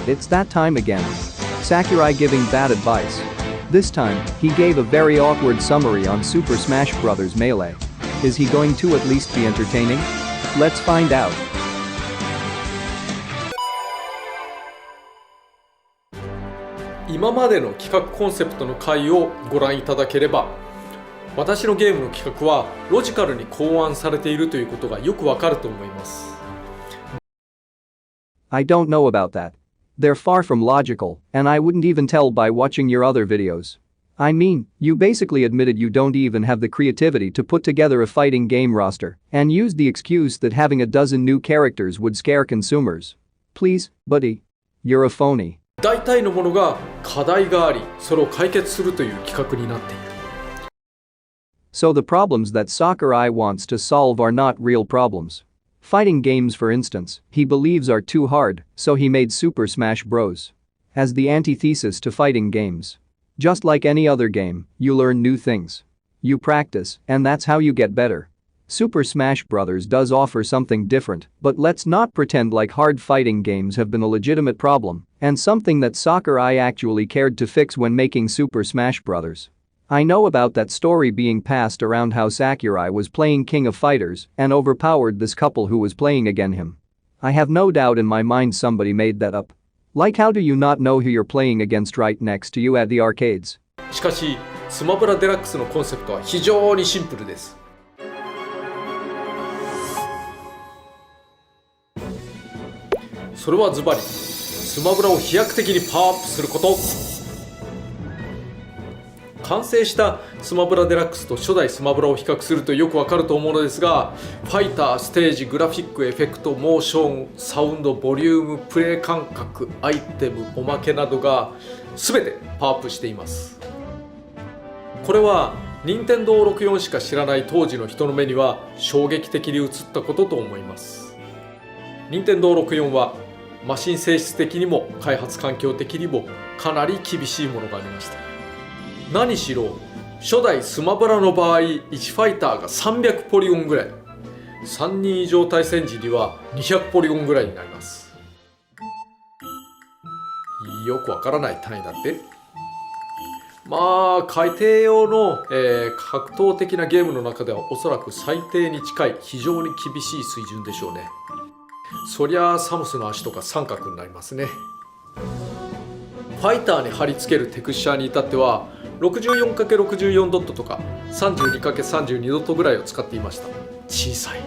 It's that time again. Sakurai giving bad advice. This time, he gave a very awkward summary on Super Smash Bros. Melee. Is he going to at least be entertaining? Let's find out. 今までの企画コンセプトの回をご覧いただければ、私のゲームの企画はロジカルに考案されているということがよくわかると思います。I don't know about that. They're far from logical, and I wouldn't even tell by watching your other videos. I mean, you basically admitted you don't even have the creativity to put together a fighting game roster, and used the excuse that having a dozen new characters would scare consumers. Please, buddy. You're a phony. 大体のものが課題があり、それを解決するという企画になっている。So the problems that Sakurai wants to solve are not real problems. Fighting games, for instance, he believes are too hard, so he made Super Smash Bros. As the antithesis to fighting games. Just like any other game, you learn new things. You practice, and that's how you get better. Super Smash Bros. Does offer something different, but let's not pretend like hard fighting games have been a legitimate problem, and something that Sakurai actually cared to fix when making Super Smash Bros. I know about that story being passed around how Sakurai was playing King of Fighters and overpowered this couple who was playing against him. I have no doubt in my mind somebody made that up. Like, how do you not know who you're playing against right next to you at the arcades? しかし、スマブラデラックスのコンセプトは非常にシンプルです。それはズバリ、スマブラを飛躍的にパワーアップすること。完成したスマブラデラックスと初代スマブラを比較するとよくわかると思うのですが、ファイター、ステージ、グラフィック、エフェクト、モーション、サウンド、ボリューム、プレイ感覚、アイテム、おまけなどが全てパワーアップしています。これは任天堂64しか知らない当時の人の目には衝撃的に映ったことと思います。任天堂64はマシン性質的にも開発環境的にもかなり厳しいものがありました。何しろ初代スマブラの場合、1ファイターが300ポリゴンぐらい、3人以上対戦時には200ポリゴンぐらいになります。よくわからない単位だって。まあ海底用の、格闘的なゲームの中ではおそらく最低に近い非常に厳しい水準でしょうね。そりゃあサムスの足とか三角になりますね。ファイターに貼り付けるテクスチャーに至っては 64×64 ドットとか 32×32 ドットぐらいを使っていました。小さい。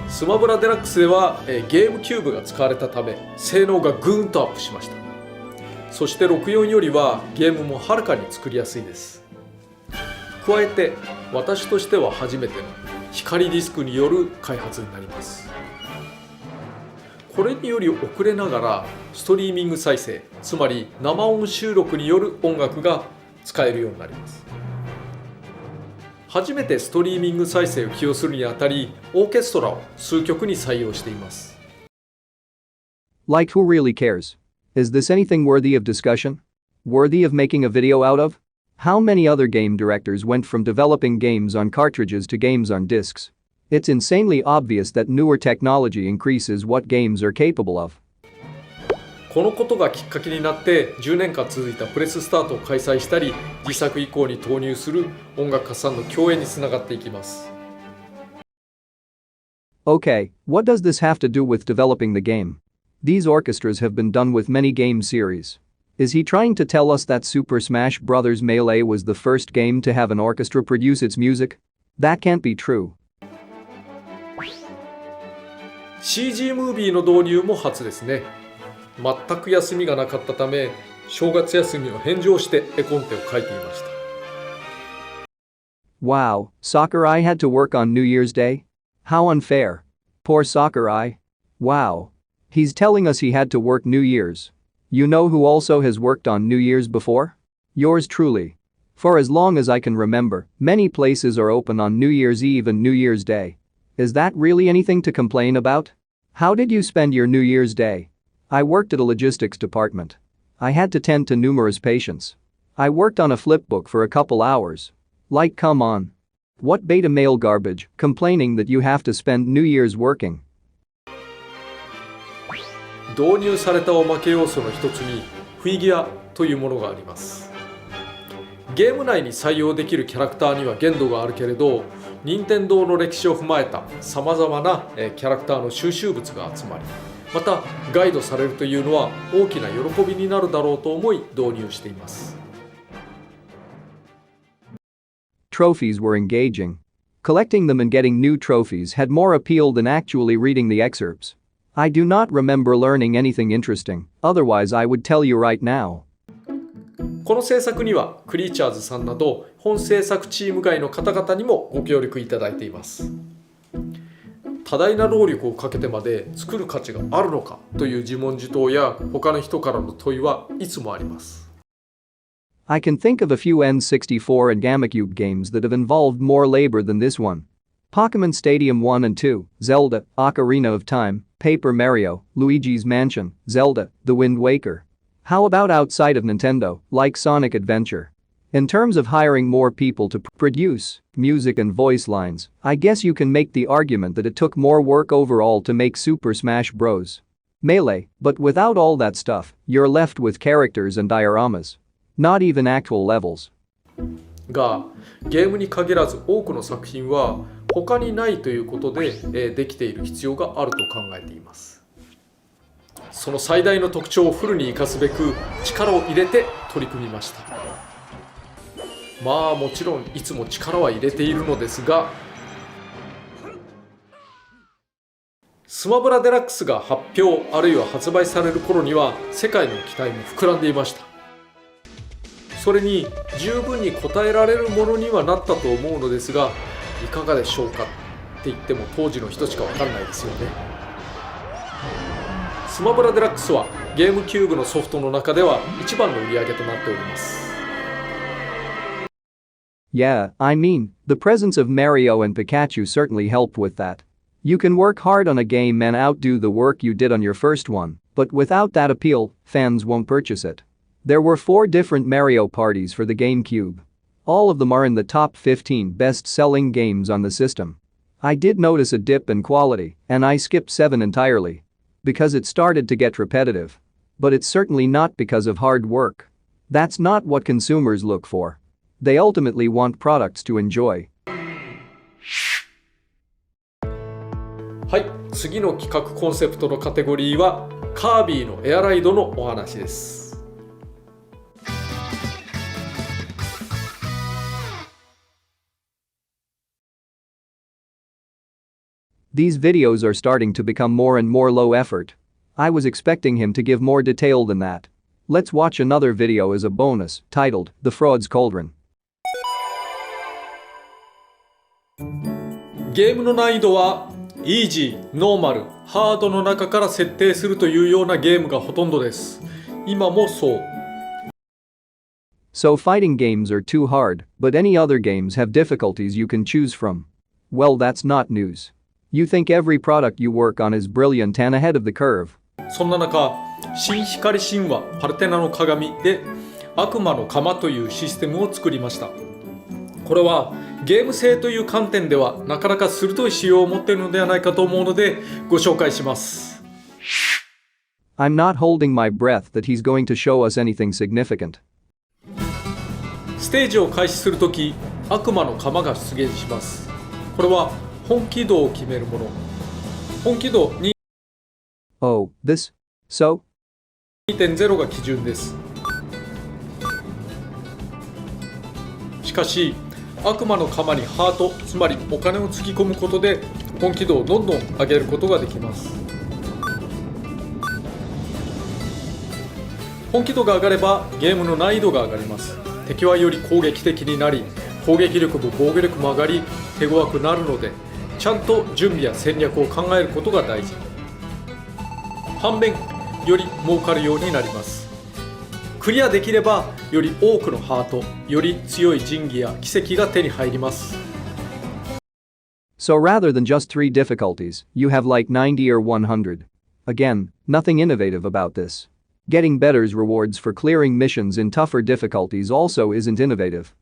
スマブラデラックスではゲームキューブが使われたため性能がぐーんとアップしました。そして64よりはゲームもはるかに作りやすいです。加えて私としては初めての光ディスクによる開発になります。これにより遅れながらストリーミング再生、つまり生音収録による音楽が使えるようになります。初めてストリーミング再生を起用するにあたり、オーケストラを数曲に採用しています。Like, who really cares? Is this anything worthy of discussion? Worthy of making a video out of? How many other game directors went from developing games on cartridges to games on discs? It's insanely obvious that newer technology increases what games are capable of. このことがきっかけになって10年間続いたプレススタートを開催したり、自作以降に投入する音楽家さんの共演につながっていきます。Okay, what does this have to do with developing the game? These orchestras have been done with many game series. Is he trying to tell us that Super Smash Bros. Melee was the first game to have an orchestra produce its music? That can't be true. CG ムービーの導入も初ですね。全く休みがなかったため、正月休みを返上して絵コンテを描いていました。Wow, Sakurai had to work on New Year's Day? How unfair. Poor Sakurai. Wow. He's telling us he had to work New Year's. You know who also has worked on New Year's before? Yours truly. For as long as I can remember, many places are open on New Year's Eve and New Year's Day. Is that really anything to complain about? How did you spend your New Year's Day? I worked at a logistics department. I had to tend to numerous patients. I worked on a flipbook for a couple hours. Like, come on. What beta male garbage, complaining that you have to spend New Year's working. 導入されたおまけ要素の一つにフィギュアというものがあります。ゲーム内に採用できるキャラクターには限度があるけれど、任天堂の歴史を踏まえたさまざまなキャラクターの収集物が集まり、またガイドされるというのは大きな喜びになるだろうと思い導入しています。Trophies were engaging. Collecting them and getting new trophies had more appeal than actually reading the excerpts. I do not remember learning anything interesting, otherwise I would tell you right now. この制作にはクリーチャーズさんなど本制作チーム外の方々にもご協力いただいています。多大な労力をかけてまで作る価値があるのかという自問自答や他の人からの問いはいつもあります。I can think of a few N64 and GameCube games that have involved more labor than this one. Pokémon Stadium 1 and 2, Zelda, Ocarina of Time, Paper Mario, Luigi's Mansion, Zelda, The Wind Waker. How about outside of Nintendo, like Sonic Adventure? In terms of hiring more people to produce music and voice lines, I guess you can make the argument that it took more work overall to make Super Smash Bros. Melee, but without all that stuff, you're left with characters and dioramas. Not even actual levels. が、ゲームに限らず多くの作品は他にないということで、できている必要があると考えています。その最大の特徴をフルに生かすべく力を入れて取り組みました。まあもちろんいつも力は入れているのですが、スマブラデラックスが発表あるいは発売される頃には世界の期待も膨らんでいました。それに十分に応えられるものにはなったと思うのですが、いかがでしょうかって言っても当時の人しか分かんないですよね。スマブラデラックスはゲームキューブのソフトの中では一番の売り上げとなっております。Yeah, I mean, the presence of Mario and Pikachu certainly helped with that. You can work hard on a game and outdo the work you did on your first one, but without that appeal, fans won't purchase it. There were 4 different Mario parties for the GameCube. All of them are in the top 15 best-selling games on the system. I did notice a dip in quality, and I skipped 7 entirely. Because it started to get repetitive. But it's certainly not because of hard work. That's not what consumers look for. They ultimately want products to enjoy. はい、次の企画コンセプトのカテゴリーはカービィのエアライドのお話です。These videos are starting to become more and more low effort. I was expecting him to give more detail than that. Let's watch another video as a bonus, titled, The Fraud's Cauldron. ゲームの難易度はイージー、ノーマル、ハードの中から設定するというようなゲームがほとんどです。今もそう。So fighting games are too hard, but any other games have difficulties you can choose from. Well, that's not news. You think every product you work on is brilliant and ahead of the curve. そんな中、新光神話パルテナの鏡で悪魔の鎌というシステムを作りました。これはゲーム性という観点ではなかなか鋭い仕様を持っているのではないかと思うのでご紹介します。I'm not holding my breath that he's going to show us anything significant. ステージを開始するとき、悪魔の鎌が出現します。これは本気度を決めるもの。本気度 Oh, this? So? 2.0 が基準です。しかし、悪魔の鎌にハート、つまりお金をつぎ込むことで本気度をどんどん上げることができます。本気度が上がればゲームの難易度が上がります。敵はより攻撃的になり、攻撃力も防御力も上がり、手強くなるので、ちゃんと準備や戦略を考えることが大事。反面、より儲かるようになります。クリアできればより多くのハート、より強い神器や奇跡が手に入ります。So rather than just 3 difficulties, you have like 90 or 100. Again, nothing innovative about this. Getting better's rewards for clearing missions in tougher difficulties also isn't innovative.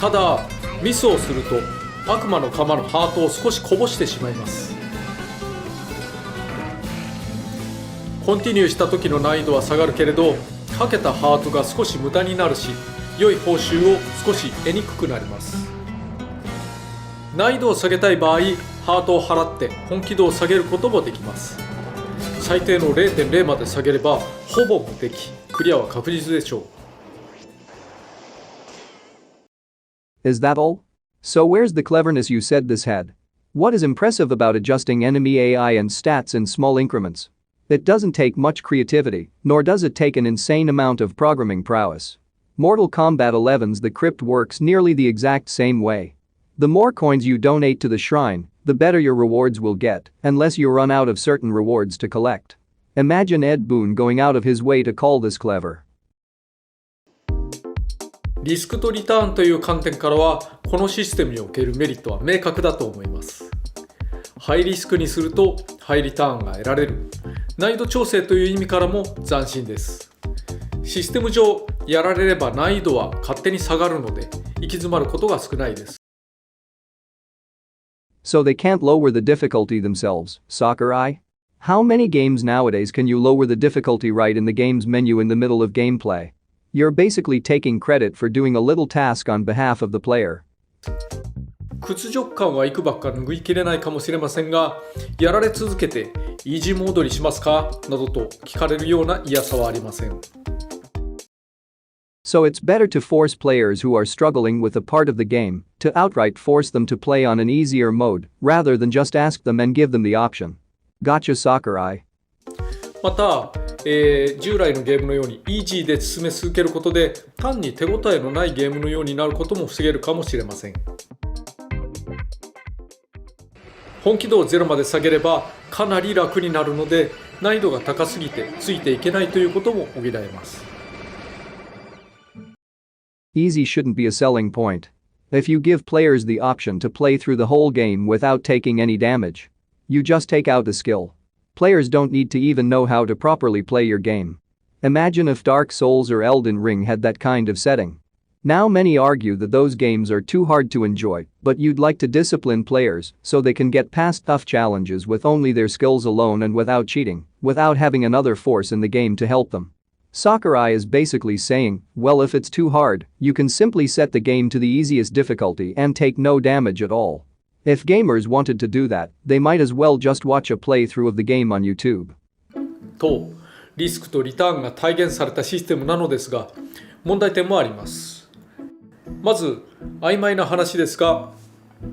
ただ、ミスをすると悪魔の鎌のハートを少しこぼしてしまいます。コンティニューした時の難易度は下がるけれど、かけたハートが少し無駄になるし、良い報酬を少し得にくくなります。難易度を下げたい場合、ハートを払って本気度を下げることもできます。最低の 0.0 まで下げればほぼ無敵、クリアは確実でしょう。Is that all? So where's the cleverness you said this had? What is impressive about adjusting enemy AI and stats in small increments? It doesn't take much creativity, nor does it take an insane amount of programming prowess. Mortal Kombat 11's The Crypt works nearly the exact same way. The more coins you donate to the shrine, the better your rewards will get, unless you run out of certain rewards to collect. Imagine Ed Boon going out of his way to call this clever. リスクとリターンという観点からは、このシステムにおけるメリットは明確だと思います。ハイリスクにするとハイリターンが得られる。難易度調整という意味からも斬新です。システム上、やられれば難易度は勝手に下がるので、行き詰まることが少ないです。So they can't lower the difficulty themselves, Sakurai? How many games nowadays can you lower the difficulty right in the game's menu in the middle of gameplay? You're basically taking credit for doing a little task on behalf of the player. 屈辱感はいくばっか拭いきれないかもしれませんが、やられ続けてイージーモードにしますかなどと聞かれるような嫌さはありません。So it's better to force players who are struggling with a part of the game to outright force them to play on an easier mode rather than just ask them and give them the option. Gotcha, Sakurai. また、従来のゲームのようにイージーで進め続けることで単に手応えのないゲームのようになることも防げるかもしれません。本気度を0まで下げればかなり楽になるので、難易度が高すぎてついていけないということも補えます。Easy shouldn't be a selling point. If you give players the option to play through the whole game without taking any damage, you just take out the skill. Players don't need to even know how to properly play your game. Imagine if Dark Souls or Elden Ring had that kind of setting. Now many argue that those games are too hard to enjoy, but you'd like to discipline players so they can get past tough challenges with only their skills alone and without cheating, without having another force in the game to help them. Sakurai is basically saying, well, if it's too hard, you can simply set the game to the easiest difficulty and take no damage at all. If gamers wanted to do that, they might as well just watch a playthrough of the game on YouTube. と、リスクとリターンが体現されたシステムなのですが、問題点もあります。まず、曖昧な話ですが、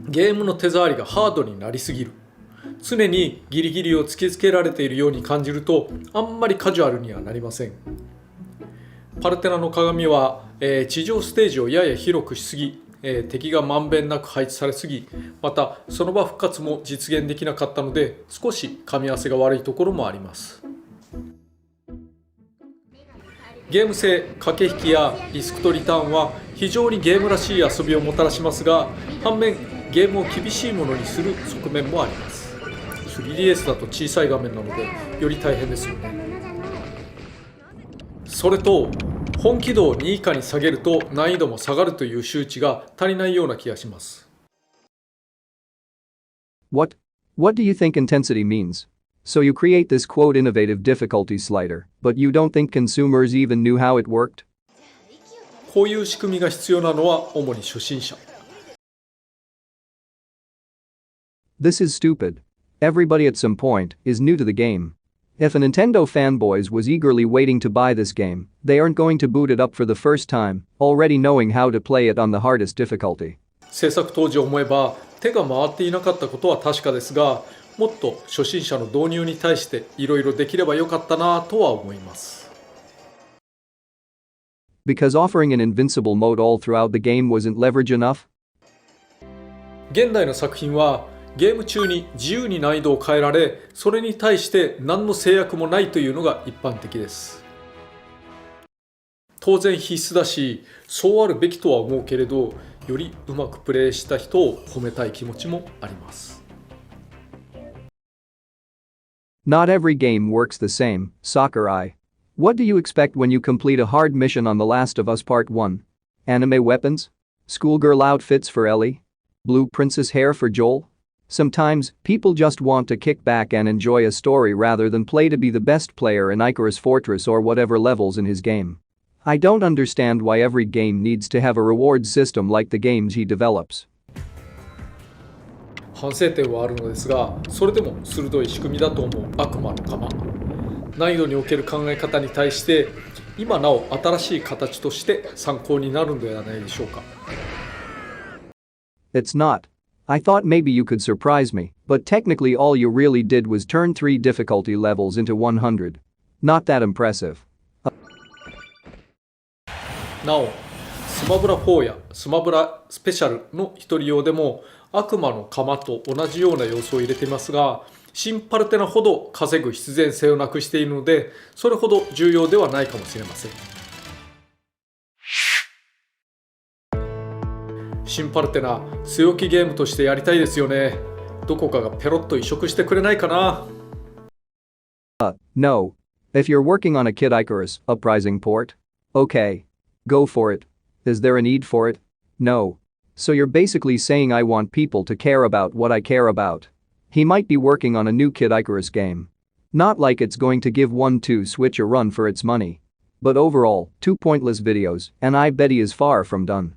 ゲームの手触りがハードになりすぎる。常にギリギリを突きつけられているように感じると、あんまりカジュアルにはなりません。パルテナの鏡は、地上ステージをやや広くしすぎ、敵がまんべんなく配置されすぎ、またその場復活も実現できなかったので、少し噛み合わせが悪いところもあります。ゲーム性、駆け引きやリスクとリターンは非常にゲームらしい遊びをもたらしますが、反面ゲームを厳しいものにする側面もあります。3DS だと小さい画面なのでより大変ですよね。それと本気度を2以下に下げると難易度も下がるという周知が足りないような気がします。What do you think intensity means? So you create this quote innovative difficulty slider, but you don't think consumers even knew how it worked? こういう仕組みが必要なのは主に初心者。This is stupid. Everybody at some point is new to the game. If a Nintendo fanboys was eagerly waiting to buy this game, they aren't going to boot it up for the first time, already knowing how to play it on the hardest difficulty. 制作当時を思えば手が回っていなかったことは確かですが、もっと初心者の導入に対していろいろできればよかったなとは思います。Because offering an invincible mode all throughout the game wasn't leverage enough? 現代の作品はゲーム中に自由に難易度を変えられ、それに対して何の制約もないというのが一般的です。当然必須だし、そうあるべきとは思うけれど、よりうまくプレイした人を褒めたい気持ちもあります。Not every game works the same, Sakurai. What do you expect when you complete a hard mission on The Last of Us Part 1? Anime weapons? Schoolgirl outfits for Ellie? Blue princess hair for Joel? Sometimes, people just want to kick back and enjoy a story rather than play to be the best player in Icarus Fortress or whatever levels in his game. I don't understand why every game needs to have a reward system like the games he develops. 反省点はあるのですが、それでも鋭い仕組みだと思う悪魔の釜。難易度における考え方に対して、今なお新しい形として参考になるのではないでしょうか。It's not. I thought maybe you could surprise me, but technically all you really did was turn 3 difficulty levels into 100. Not that impressive. なお、スマブラ4やスマブラスペシャルの一人用でも悪魔の釜と同じような要素を入れていますが、新パルテナほど稼ぐ必然性をなくしているので、それほど重要ではないかもしれません。新パルテナ、強気ゲームとしてやりたいですよね。どこかがペロッと移植してくれないかな。No. If you're working on a Kid Icarus Uprising port, okay. Go for it. Is there a need for it? No. So you're basically saying I want people to care about what I care about. He might be working on a new Kid Icarus game. Not like it's going to give 1-2 Switch a run for its money. But overall, 2 pointless videos, and I bet he is far from done.